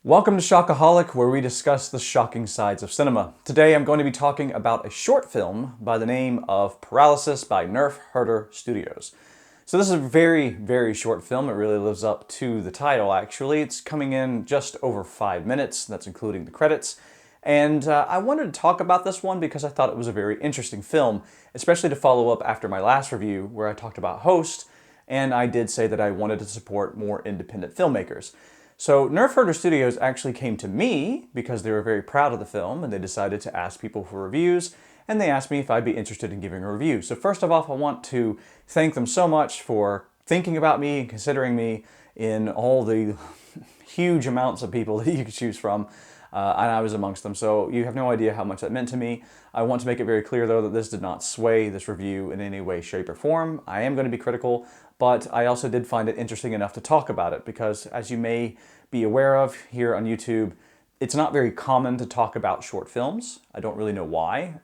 Welcome to Shockaholic, where we discuss the shocking sides of cinema. Today I'm going to be talking about a short film by the name of Paralysis by Nerf Herder Studios. So this is a very short film. It really lives up to the title, actually. It's coming in just over 5 minutes. That's including the credits. And I wanted to talk about this one because I thought it was a very interesting film, especially to follow up after my last review where I talked about Host, and I did say that I wanted to support more independent filmmakers. So Nerf Herder Studios actually came to me because they were very proud of the film and they decided to ask people for reviews, and they asked me if I'd be interested in giving a review. So first of all, I want to thank them so much for thinking about me and considering me in all the huge amounts of people that you could choose from, and I was amongst them. So you have no idea how much that meant to me. I want to make it very clear though that this did not sway this review in any way, shape, or form. I am going to be critical, but I also did find it interesting enough to talk about it because, as you may be aware of here on YouTube, it's not very common to talk about short films. I don't really know why.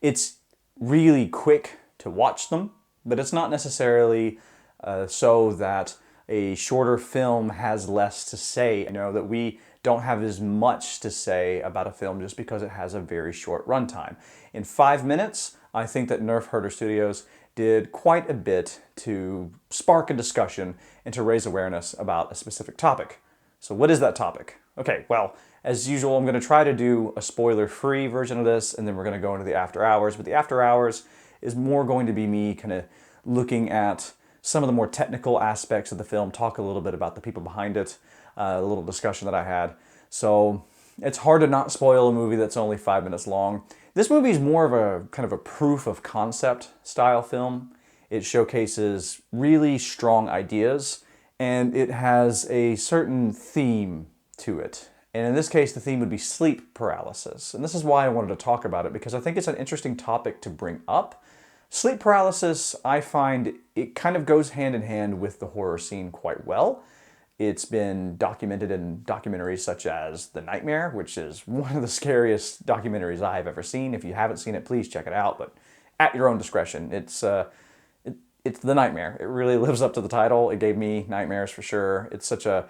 It's really quick to watch them, but it's not necessarily so that a shorter film has less to say. You know, that we don't have as much to say about a film just because it has a very short runtime. In 5 minutes, I think that Nerf Herder Studios did quite a bit to spark a discussion and to raise awareness about a specific topic. So what is that topic? Okay, well, as usual, I'm going to try to do a spoiler-free version of this, and then we're going to go into the after hours. But the after hours is more going to be me kind of looking at some of the more technical aspects of the film, talk a little bit about the people behind it, a little discussion that I had. So it's hard to not spoil a movie that's only 5 minutes long. This movie is more of a kind of a proof of concept style film. It showcases really strong ideas, and it has a certain theme to it. And in this case, the theme would be sleep paralysis. And this is why I wanted to talk about it, because I think it's an interesting topic to bring up. Sleep paralysis, I find it kind of goes hand in hand with the horror scene quite well. It's been documented in documentaries such as The Nightmare, which is one of the scariest documentaries I've ever seen. If you haven't seen it, please check it out, but at your own discretion. It's The Nightmare. It really lives up to the title. It gave me nightmares for sure. It's such a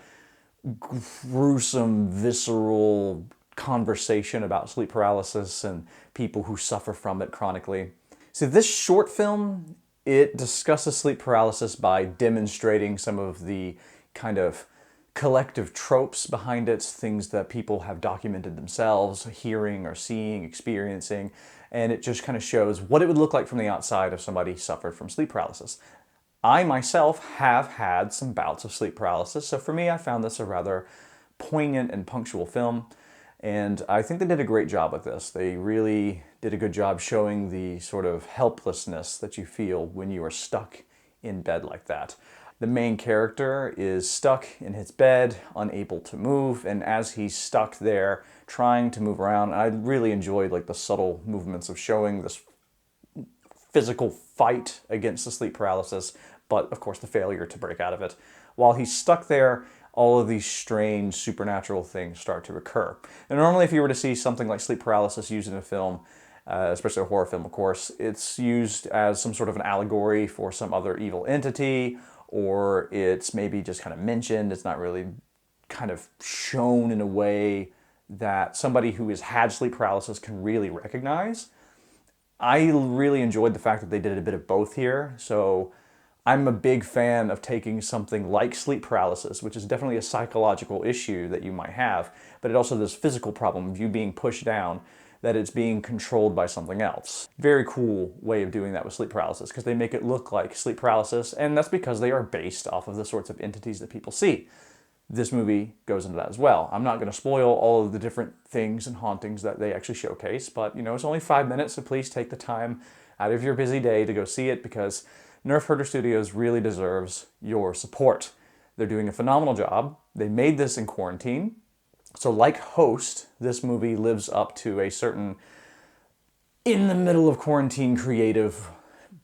gruesome, visceral conversation about sleep paralysis and people who suffer from it chronically. So this short film, it discusses sleep paralysis by demonstrating some of the kind of collective tropes behind it, things that people have documented themselves, hearing or seeing, experiencing, and it just kind of shows what it would look like from the outside if somebody suffered from sleep paralysis. I myself have had some bouts of sleep paralysis, so for me I found this a rather poignant and punctual film, and I think they did a great job with this. They really did a good job showing the sort of helplessness that you feel when you are stuck in bed like that. The main character is stuck in his bed, unable to move, and as he's stuck there trying to move around, I really enjoyed like the subtle movements of showing this physical fight against the sleep paralysis, but of course the failure to break out of it. While he's stuck there, all of these strange supernatural things start to occur. And normally if you were to see something like sleep paralysis used in a film, especially a horror film of course, it's used as some sort of an allegory for some other evil entity, or it's maybe just kind of mentioned. It's not really kind of shown in a way that somebody who has had sleep paralysis can really recognize. I really enjoyed the fact that they did a bit of both here. So I'm a big fan of taking something like sleep paralysis, which is definitely a psychological issue that you might have, but it also this physical problem of you being pushed down, that it's being controlled by something else. Very cool way of doing that with sleep paralysis, because they make it look like sleep paralysis, and that's because they are based off of the sorts of entities that people see. This movie goes into that as well. I'm not going to spoil all of the different things and hauntings that they actually showcase, but you know, it's only 5 minutes, so please take the time out of your busy day to go see it, because Nerf Herder Studios really deserves your support. They're doing a phenomenal job. They made this in quarantine. So like Host, this movie lives up to a certain in the middle of quarantine creative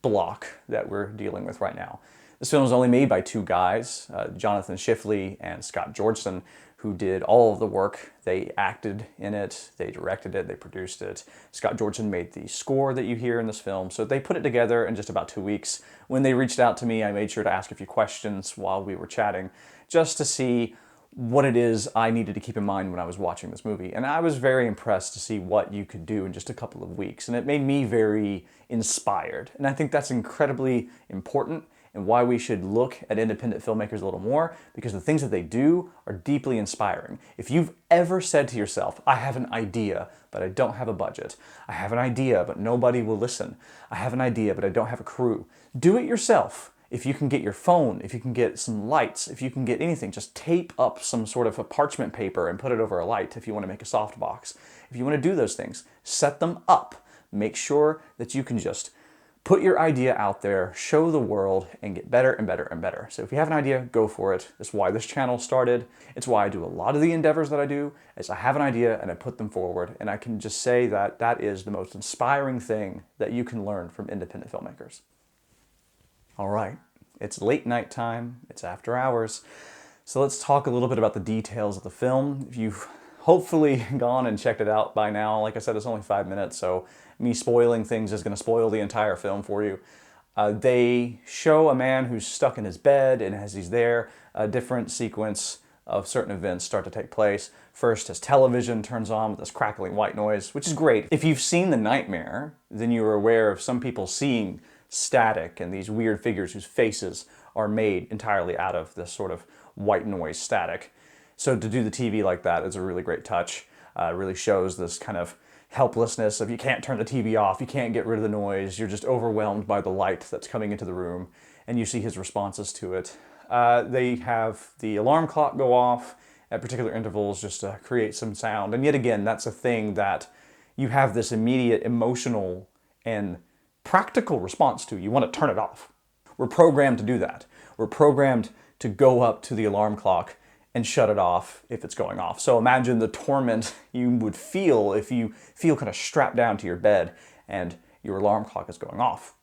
block that we're dealing with right now. This film was only made by two guys, Jonathan Schiffley and Scott Georgeson, who did all of the work. They acted in it, they directed it, they produced it. Scott Georgeson made the score that you hear in this film. So they put it together in just about 2 weeks. When they reached out to me, I made sure to ask a few questions while we were chatting, just to see what it is I needed to keep in mind when I was watching this movie. And I was very impressed to see what you could do in just a couple of weeks. And it made me very inspired. And I think that's incredibly important and why we should look at independent filmmakers a little more, because the things that they do are deeply inspiring. If you've ever said to yourself, I have an idea, but I don't have a budget. I have an idea, but nobody will listen. I have an idea, but I don't have a crew. Do it yourself. If you can get your phone, if you can get some lights, if you can get anything, just tape up some sort of a parchment paper and put it over a light if you want to make a softbox. If you want to do those things, set them up. Make sure that you can just put your idea out there, show the world, and get better and better and better. So if you have an idea, go for it. That's why this channel started. It's why I do a lot of the endeavors that I do, is I have an idea and I put them forward. And I can just say that that is the most inspiring thing that you can learn from independent filmmakers. All right, it's late night time, it's after hours. So let's talk a little bit about the details of the film. If you've hopefully gone and checked it out by now, like I said, it's only 5 minutes, so me spoiling things is going to spoil the entire film for you. They show a man who's stuck in his bed, and as he's there, a different sequence of certain events start to take place. First, his television turns on with this crackling white noise, which is great. If you've seen The Nightmare, then you're aware of some people seeing static and these weird figures whose faces are made entirely out of this sort of white noise static. So to do the TV like that is a really great touch. It really shows this kind of helplessness of you can't turn the TV off, you can't get rid of the noise, you're just overwhelmed by the light that's coming into the room, and you see his responses to it. They have the alarm clock go off at particular intervals just to create some sound, and yet again, that's a thing that you have this immediate emotional and practical response to. You want to turn it off. We're programmed to do that. We're programmed to go up to the alarm clock and shut it off if it's going off. So imagine the torment you would feel if you feel kind of strapped down to your bed and your alarm clock is going off.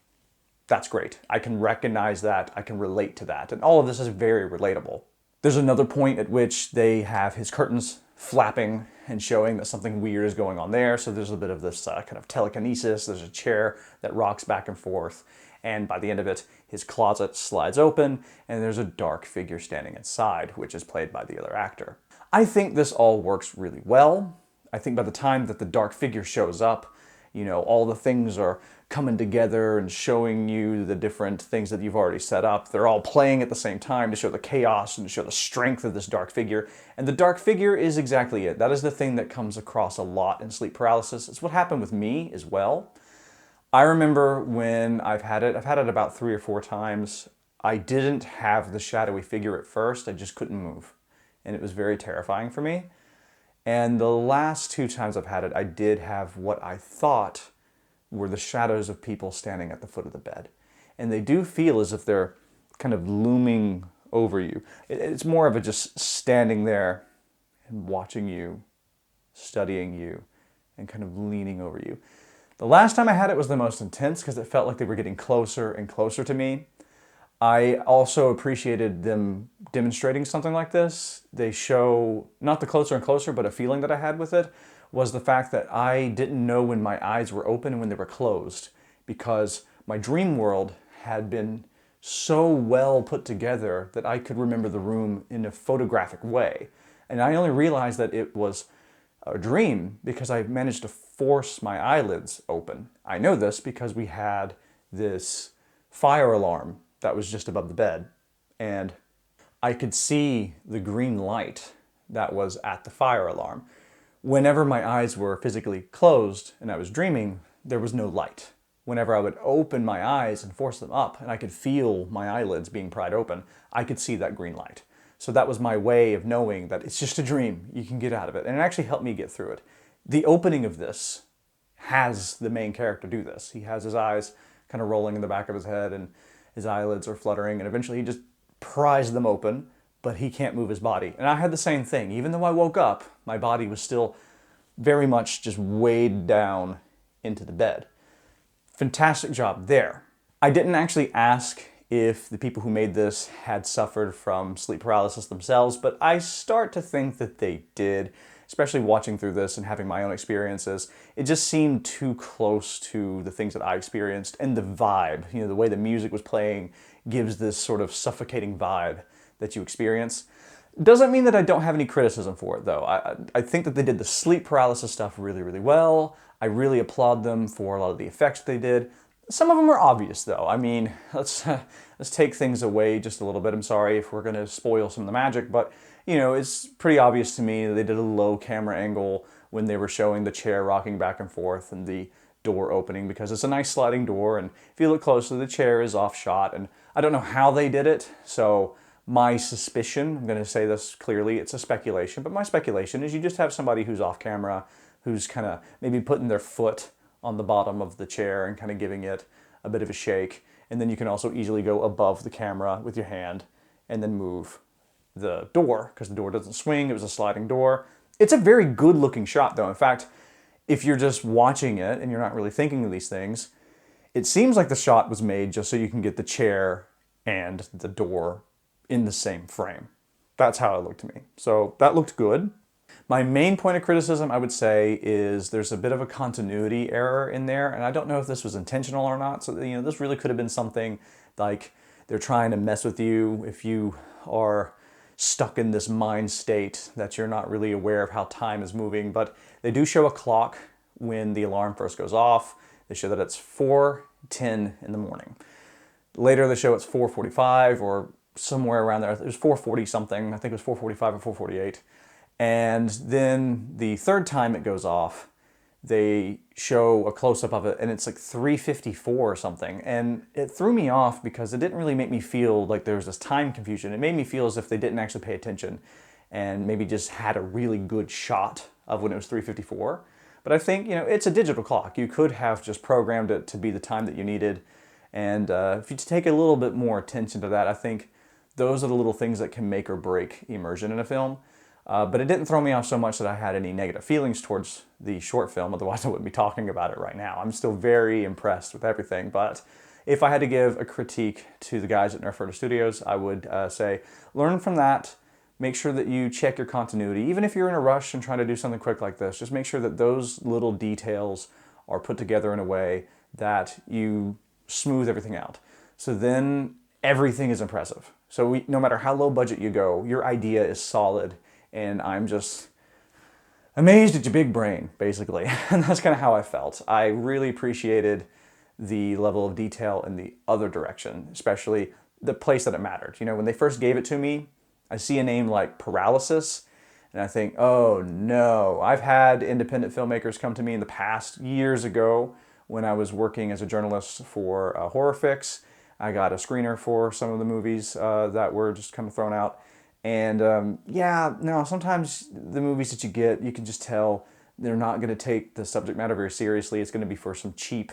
That's great. I can recognize that. I can relate to that. And all of this is very relatable. There's another point at which they have his curtains flapping and showing that something weird is going on there. So there's a bit of this kind of telekinesis. There's a chair that rocks back and forth. And by the end of it, his closet slides open and there's a dark figure standing inside, which is played by the other actor. I think this all works really well. I think by the time that the dark figure shows up, you know, all the things are coming together and showing you the different things that you've already set up. They're all playing at the same time to show the chaos and to show the strength of this dark figure. And the dark figure is exactly it. That is the thing that comes across a lot in sleep paralysis. It's what happened with me as well. I remember when I've had it about 3 or 4 times. I didn't have the shadowy figure at first. I just couldn't move. And it was very terrifying for me. And the last 2 times I've had it, I did have what I thought were the shadows of people standing at the foot of the bed. And they do feel as if they're kind of looming over you. It's more of a just standing there and watching you, studying you, and kind of leaning over you. The last time I had it was the most intense because it felt like they were getting closer and closer to me. I also appreciated them demonstrating something like this. They show not the closer and closer, but a feeling that I had with it was the fact that I didn't know when my eyes were open and when they were closed, because my dream world had been so well put together that I could remember the room in a photographic way. And I only realized that it was a dream because I managed to force my eyelids open. I know this because we had this fire alarm that was just above the bed, and I could see the green light that was at the fire alarm. Whenever my eyes were physically closed and I was dreaming, there was no light. Whenever I would open my eyes and force them up and I could feel my eyelids being pried open, I could see that green light. So that was my way of knowing that it's just a dream. You can get out of it. And it actually helped me get through it. The opening of this has the main character do this. He has his eyes kind of rolling in the back of his head and his eyelids are fluttering, and eventually he just pries them open, but he can't move his body. And I had the same thing. Even though I woke up, my body was still very much just weighed down into the bed. Fantastic job there. I didn't actually ask if the people who made this had suffered from sleep paralysis themselves, but I start to think that they did, especially watching through this and having my own experiences. It just seemed too close to the things that I experienced, and the vibe, you know, the way the music was playing gives this sort of suffocating vibe that you experience. Doesn't mean that I don't have any criticism for it, though. I think that they did the sleep paralysis stuff really, really well. I really applaud them for a lot of the effects they did. Some of them are obvious, though. I mean, let's take things away just a little bit. I'm sorry if we're going to spoil some of the magic, but, you know, it's pretty obvious to me that they did a low camera angle when they were showing the chair rocking back and forth and the door opening, because it's a nice sliding door, and if you look closely, the chair is off shot, and I don't know how they did it, so my suspicion, I'm going to say this clearly, it's a speculation, but my speculation is you just have somebody who's off camera, who's kind of maybe putting their foot on the bottom of the chair and kind of giving it a bit of a shake, and then you can also easily go above the camera with your hand and then move the door, because the door doesn't swing, it was a sliding door. It's a very good looking shot, though. In fact, if you're just watching it and you're not really thinking of these things, it seems like the shot was made just so you can get the chair and the door in the same frame. That's how it looked to me. So that looked good. My main point of criticism, I would say, is there's a bit of a continuity error in there, and I don't know if this was intentional or not. So, you know, this really could have been something like they're trying to mess with you if you are stuck in this mind state that you're not really aware of how time is moving. But they do show a clock when the alarm first goes off. They show that it's 4:10 in the morning. Later they show it's 4:45 or somewhere around there. It was 4:40 something. I think it was 4:45 or 4:48. And then the third time it goes off, they show a close-up of it, and it's like 3:54 or something. And it threw me off because it didn't really make me feel like there was this time confusion. It made me feel as if they didn't actually pay attention and maybe just had a really good shot of when it was 3:54. But I think, you know, it's a digital clock. You could have just programmed it to be the time that you needed. And if you take a little bit more attention to that, I think those are the little things that can make or break immersion in a film. But it didn't throw me off so much that I had any negative feelings towards the short film, otherwise I wouldn't be talking about it right now. I'm still very impressed with everything, but if I had to give a critique to the guys at Nerf Herder Studios, I would say learn from that, make sure that you check your continuity. Even if you're in a rush and trying to do something quick like this, just make sure that those little details are put together in a way that you smooth everything out. So then everything is impressive. So no matter how low budget you go, your idea is solid, and I'm just amazed at your big brain, basically. And that's kind of how I felt. I really appreciated the level of detail in the other direction, especially the place that it mattered. You know, when they first gave it to me, I see a name like Paralysis, and I think, oh no. I've had independent filmmakers come to me in the past, years ago, when I was working as a journalist for Horror Fix. I got a screener for some of the movies that were just kind of thrown out. And yeah, no, sometimes the movies that you get, you can just tell they're not going to take the subject matter very seriously. It's going to be for some cheap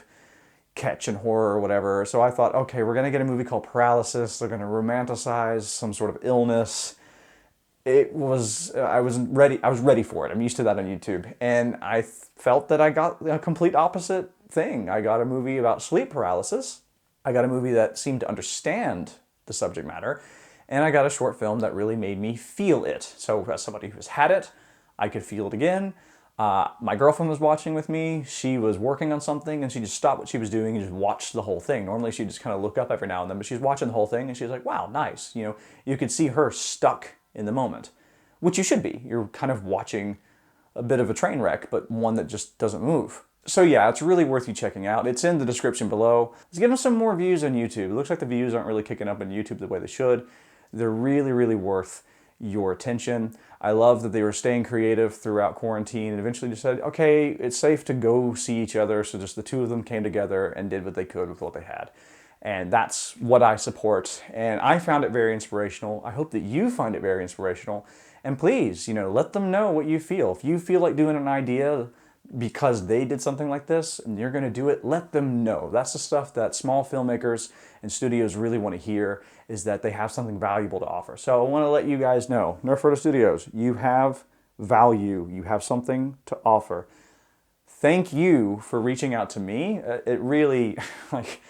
catch and horror or whatever. So I thought, okay, we're going to get a movie called Paralysis. They're going to romanticize some sort of illness. I was ready for it. I'm used to that on YouTube. And I felt that I got a complete opposite thing. I got a movie about sleep paralysis. I got a movie that seemed to understand the subject matter. And I got a short film that really made me feel it. So as somebody who's had it, I could feel it again. My girlfriend was watching with me. She was working on something, and she just stopped what she was doing and just watched the whole thing. Normally she'd just kind of look up every now and then, but she's watching the whole thing, and she's like, wow, nice. You know, you could see her stuck in the moment, which you should be. You're kind of watching a bit of a train wreck, but one that just doesn't move. So yeah, it's really worth you checking out. It's in the description below. Let's give them some more views on YouTube. It looks like the views aren't really kicking up on YouTube the way they should. They're really, really worth your attention. I love that they were staying creative throughout quarantine and eventually just said, okay, it's safe to go see each other. So just the two of them came together and did what they could with what they had. And that's what I support. And I found it very inspirational. I hope that you find it very inspirational. And please, you know, let them know what you feel. If you feel like doing an idea because they did something like this and you're going to do it, let them know. That's the stuff that small filmmakers and studios really want to hear, is that they have something valuable to offer. So I want to let you guys know, Nerf Herder Studios, you have value. You have something to offer. Thank you for reaching out to me. It really, like,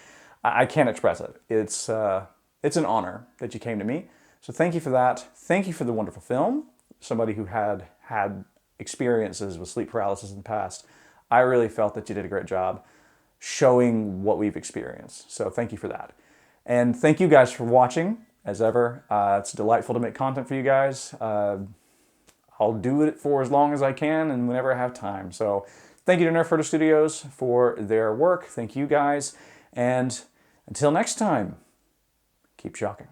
I can't express it. It's an honor that you came to me. So thank you for that. Thank you for the wonderful film. Somebody who had experiences with sleep paralysis in the past, I really felt that you did a great job showing what we've experienced. So thank you for that. And thank you guys for watching. as ever. It's delightful to make content for you guys. I'll do it for as long as I can and whenever I have time. So thank you to Nerf Herder Studios for their work. Thank you guys. And until next time, keep shocking.